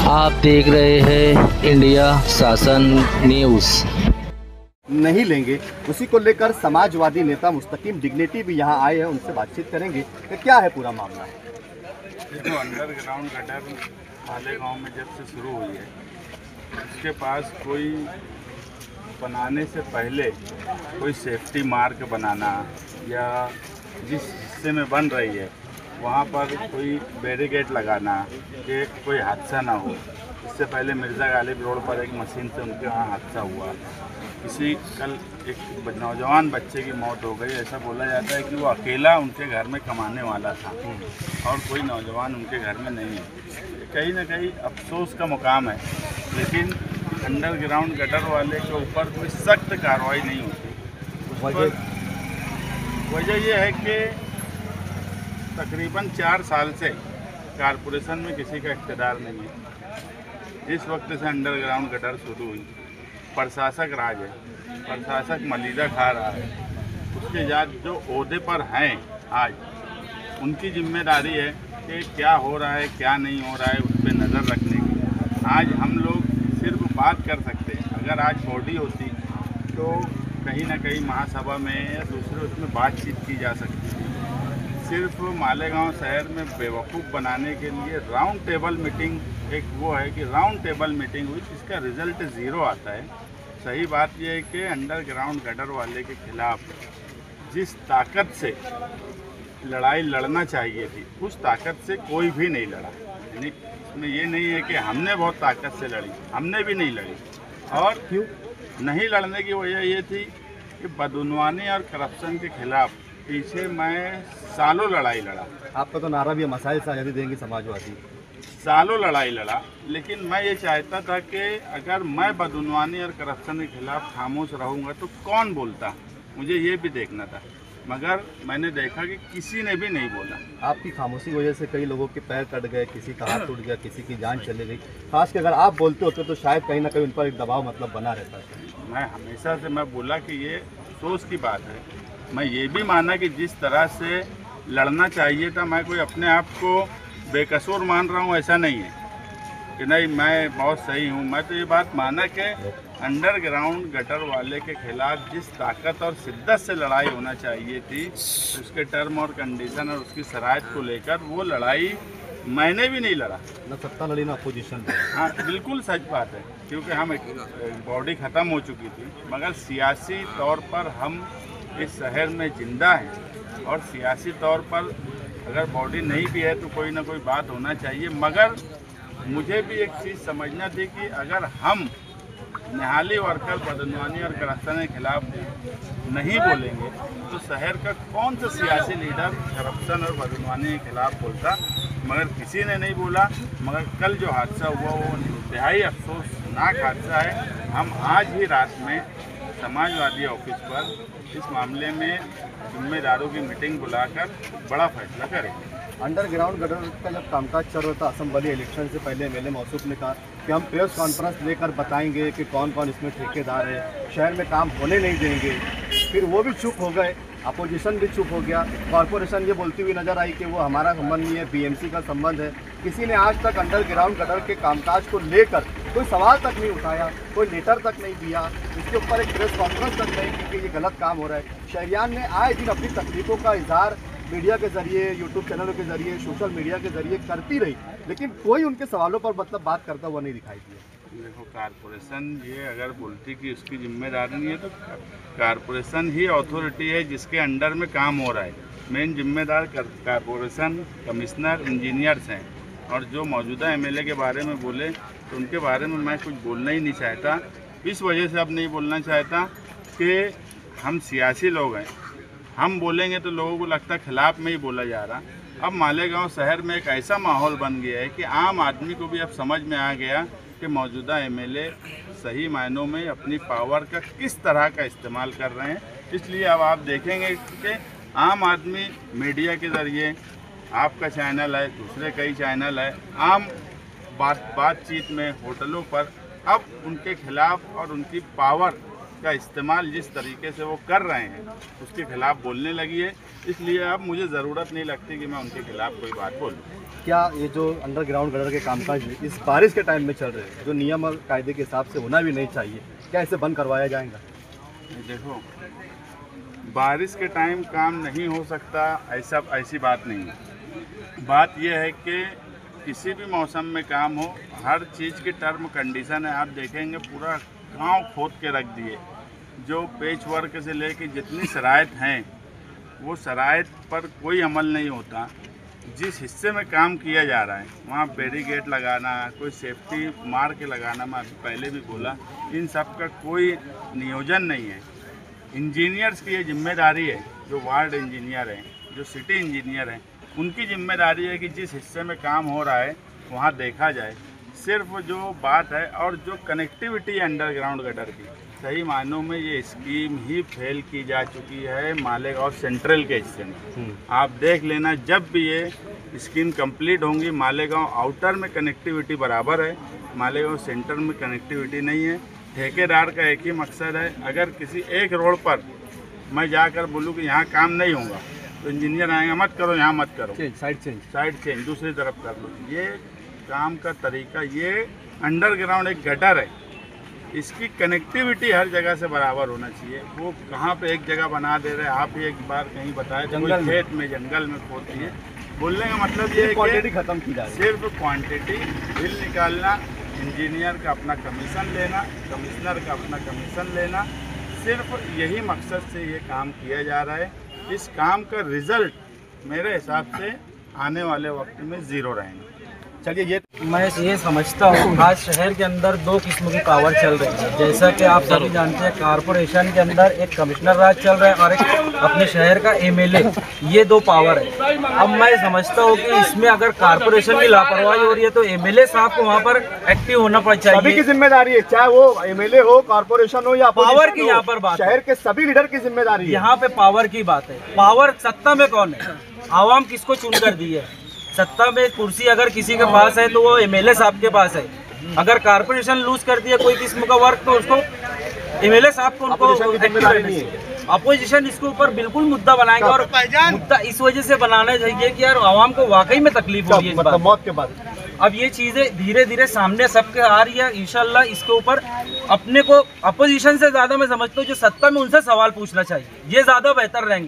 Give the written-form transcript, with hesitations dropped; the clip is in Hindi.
आप देख रहे हैं इंडिया शासन न्यूज़। नहीं लेंगे, उसी को लेकर समाजवादी नेता मुस्तकीम डिग्निटी भी यहां आए हैं। उनसे बातचीत करेंगे कि क्या है पूरा मामला। देखो, अंडरग्राउंड गटर मालेगांव में जब से शुरू हुई है, उसके पास कोई बनाने से पहले कोई सेफ्टी मार्क बनाना या जिस हिस्से में बन रही है वहाँ पर कोई बैरिकेड लगाना कि कोई हादसा ना हो। इससे पहले मिर्ज़ा गालिब रोड पर एक मशीन से उनके वहाँ हादसा हुआ। कल एक नौजवान बच्चे की मौत हो गई। ऐसा बोला जाता है कि वो अकेला उनके घर में कमाने वाला था और कोई नौजवान उनके घर में नहीं है। कहीं ना कहीं अफसोस का मुकाम है, लेकिन अंडरग्राउंड गटर वाले के ऊपर कोई सख्त कार्रवाई नहीं होती। वजह यह है कि तकरीबन 4 साल से कारपोरेशन में किसी का इख्तियार नहीं है। इस वक्त से अंडरग्राउंड गटर शुरू हुई, प्रशासक राज है, प्रशासक मलीदा खा रहा है। उसके बाद जो ओहदे पर हैं आज, उनकी जिम्मेदारी है कि क्या हो रहा है क्या नहीं हो रहा है उस पर नज़र रखने की। आज हम लोग सिर्फ बात कर सकते हैं। अगर आज बॉडी होती तो कहीं ना कहीं महासभा में या दूसरे उसमें बातचीत की जा सकती है। सिर्फ मालेगांव शहर में बेवकूफ़ बनाने के लिए राउंड टेबल मीटिंग एक वो है कि राउंड टेबल मीटिंग हुई जिसका रिजल्ट ज़ीरो आता है। सही बात यह है कि अंडरग्राउंड गटर वाले के खिलाफ जिस ताकत से लड़ाई लड़ना चाहिए थी उस ताकत से कोई भी नहीं लड़ा। यानी इसमें ये नहीं है कि हमने बहुत ताकत से लड़ी, हमने भी नहीं लड़ी। और क्यों नहीं लड़ने की वजह ये थी कि बदउनवानी और करप्शन के खिलाफ पीछे मैं सालों लड़ाई लड़ा। आपका तो नारा भी है, मसाइल से आज़ादी देंगे समाजवादी। सालों लड़ाई लड़ा, लेकिन मैं ये चाहता था कि अगर मैं बदउनवानी और करप्शन के खिलाफ खामोश रहूँगा तो कौन बोलता, मुझे ये भी देखना था। मगर मैंने देखा कि किसी ने भी नहीं बोला। आपकी खामोशी की वजह से कई लोगों के पैर कट गए, किसी का हाथ टूट गया, किसी की जान चली गई। खास कि अगर आप बोलते होते तो शायद कहीं ना कहीं उन पर एक दबाव बना रहता है। मैं हमेशा से मैं बोला कि ये सोच की बात है। मैं ये भी माना कि जिस तरह से लड़ना चाहिए था, मैं कोई अपने आप को बेकसूर मान रहा हूँ ऐसा नहीं है कि नहीं मैं बहुत सही हूँ। मैं तो ये बात माना कि अंडरग्राउंड गटर वाले के खिलाफ जिस ताकत और शिद्दत से लड़ाई होना चाहिए थी, उसके टर्म और कंडीशन और उसकी शराइत को लेकर वो लड़ाई मैंने भी नहीं लड़ा। न सत्ता लड़ी ना अपोजिशन। हाँ, बिल्कुल सच बात है, क्योंकि हम बॉडी ख़त्म हो चुकी थी। मगर सियासी तौर पर हम इस शहर में जिंदा हैं और सियासी तौर पर अगर बॉडी नहीं भी है तो कोई ना कोई बात होना चाहिए। मगर मुझे भी एक चीज़ समझना थी कि अगर हम निहाली वर्कर बदउनवानी और करप्शन के खिलाफ नहीं बोलेंगे तो शहर का कौन सा सियासी लीडर करप्शन और बदउनवानी के खिलाफ बोलता। मगर किसी ने नहीं बोला। मगर कल जो हादसा हुआ वो इंतहाई अफसोसनाक हादसा है। हम आज ही रात में समाजवादी ऑफिस पर इस मामले में जिम्मेदारों की मीटिंग बुलाकर बड़ा फैसला करेंगे। अंडरग्राउंड गटर का जब कामकाज चल रहा था असम्बली इलेक्शन से पहले एमएलए मौसूफ ने कहा कि हम प्रेस कॉन्फ्रेंस लेकर बताएंगे कि कौन कौन इसमें ठेकेदार है, शहर में काम होने नहीं देंगे। फिर वो भी चुप हो गए, अपोजिशन भी चुप हो गया। कॉरपोरेशन ये बोलती हुई नजर आई कि वो हमारा संबंध नहीं है, बीएमसी का संबंध है। किसी ने आज तक अंडरग्राउंड गटर के कामकाज को लेकर कोई सवाल तक नहीं उठाया, कोई लेटर तक नहीं दिया, इसके ऊपर एक प्रेस कॉन्फ्रेंस तक नहीं की कि ये गलत काम हो रहा है। शहरियान ने आए दिन अपनी तकलीफों का इजहार मीडिया के जरिए, यूट्यूब चैनलों के जरिए, सोशल मीडिया के जरिए करती रही, लेकिन कोई उनके सवालों पर बात करता हुआ नहीं दिखाई दिया। देखो, कारपोरेशन ये अगर बोलती कि उसकी जिम्मेदारी नहीं है तो कारपोरेशन ही अथॉरिटी है जिसके अंडर में काम हो रहा है। मेन जिम्मेदार कारपोरेशन कमिश्नर इंजीनियर्स हैं। और जो मौजूदा एमएलए के बारे में बोले तो उनके बारे में मैं कुछ बोलना ही नहीं चाहता। इस वजह से अब नहीं बोलना चाहता कि हम सियासी लोग हैं, हम बोलेंगे तो लोगों को लगता है खिलाफ में ही बोला जा रहा। अब मालेगांव शहर में एक ऐसा माहौल बन गया है कि आम आदमी को भी अब समझ में आ गया कि मौजूदा एमएलए सही मायनों में अपनी पावर का किस तरह का इस्तेमाल कर रहे हैं। इसलिए अब आप देखेंगे कि आम आदमी मीडिया के ज़रिए, आपका चैनल है, दूसरे कई चैनल है, आम बातचीत में होटलों पर अब उनके खिलाफ और उनकी पावर का इस्तेमाल जिस तरीके से वो कर रहे हैं उसके खिलाफ बोलने लगी है, इसलिए अब मुझे ज़रूरत नहीं लगती कि मैं उनके खिलाफ कोई बात बोलूँ। क्या ये जो अंडरग्राउंड गटर के कामकाज इस बारिश के टाइम में चल रहे हैं, जो नियम और कायदे के हिसाब से होना भी नहीं चाहिए, क्या इसे बंद करवाया जाएगा? देखो, बारिश के टाइम काम नहीं हो सकता ऐसी बात नहीं है। बात यह है कि किसी भी मौसम में काम हो, हर चीज़ की टर्म कंडीशन है। आप देखेंगे पूरा गांव खोद के रख दिए, जो पेच वर्क से लेके जितनी शराइत हैं वो शराइत पर कोई अमल नहीं होता। जिस हिस्से में काम किया जा रहा है वहाँ बैरिकेड लगाना, कोई सेफ्टी मार के लगाना, मैं पहले भी बोला, इन सब का कोई नियोजन नहीं है। इंजीनियर्स की ये जिम्मेदारी है, जो वार्ड इंजीनियर हैं, जो सिटी इंजीनियर हैं, उनकी जिम्मेदारी है कि जिस हिस्से में काम हो रहा है वहाँ देखा जाए। सिर्फ जो बात है और जो कनेक्टिविटी है अंडरग्राउंड गटर की, सही मायनों में ये स्कीम ही फेल की जा चुकी है मालेगांव सेंट्रल के हिस्से में। आप देख लेना, जब भी ये स्कीम कंप्लीट होंगी, मालेगांव आउटर में कनेक्टिविटी बराबर है, मालेगांव सेंटर में कनेक्टिविटी नहीं है। ठेकेदार का एक ही मकसद है, अगर किसी एक रोड पर मैं जाकर बोलूँ कि यहाँ काम नहीं होगा तो इंजीनियर आएंगे, मत करो यहाँ, मत करो, साइड चेंज दूसरी तरफ कर लो। ये काम का तरीका, ये अंडरग्राउंड एक गटर है, इसकी कनेक्टिविटी हर जगह से बराबर होना चाहिए। वो कहाँ पे एक जगह बना दे रहे हैं, आप ही एक बार कहीं बताए जंगल खेत में, जंगल में खोद दिए। बोलने का मतलब ये है कि खत्म की जा रही है, सिर्फ क्वांटिटी बिल निकालना, इंजीनियर का अपना कमीशन लेना, कमिश्नर का अपना कमीशन लेना, सिर्फ यही मकसद से ये काम किया जा रहा है। इस काम का रिजल्ट मेरे हिसाब से आने वाले वक्त में ज़ीरो रहेंगे। चलिए, ये मैं ये समझता हूँ आज शहर के अंदर दो किस्म की पावर चल रही है। जैसा कि आप सभी जानते हैं, कारपोरेशन के अंदर एक कमिश्नर राज चल रहा है और एक अपने शहर का एमएलए, ये दो पावर है। अब मैं समझता हूँ कि इसमें अगर कारपोरेशन की लापरवाही हो रही है तो एमएलए साहब को वहाँ पर एक्टिव होना चाहिए। सभी की जिम्मेदारी है, चाहे वो एमएलए हो, कारपोरेशन हो या पावर की यहाँ पर बात, शहर के सभी लीडर की जिम्मेदारी है। यहाँ पे पावर की बात है। पावर सत्ता में कौन है? आवाम किसको चुन कर दी है? सत्ता में कुर्सी अगर किसी के पास है तो वो एमएलए साहब के पास है। अगर कारपोरेशन लूज कर दिया कोई किस्म का वर्क तो उसको एमएलए साहब को उनको जिम्मेदारी नहीं है। अपोजिशन इसके ऊपर बिल्कुल मुद्दा बनाएंगे और मुद्दा इस वजह से बनाना चाहिए कि यार आवाम को वाकई में तकलीफ हो रही है मौत के बाद। अब ये चीजें धीरे धीरे सामने सबके आ रही है। इंशाल्लाह इसके ऊपर अपने को अपोजिशन से ज्यादा मैं समझता हूँ जो सत्ता में उनसे सवाल पूछना चाहिए, ये ज्यादा बेहतर रहेगा।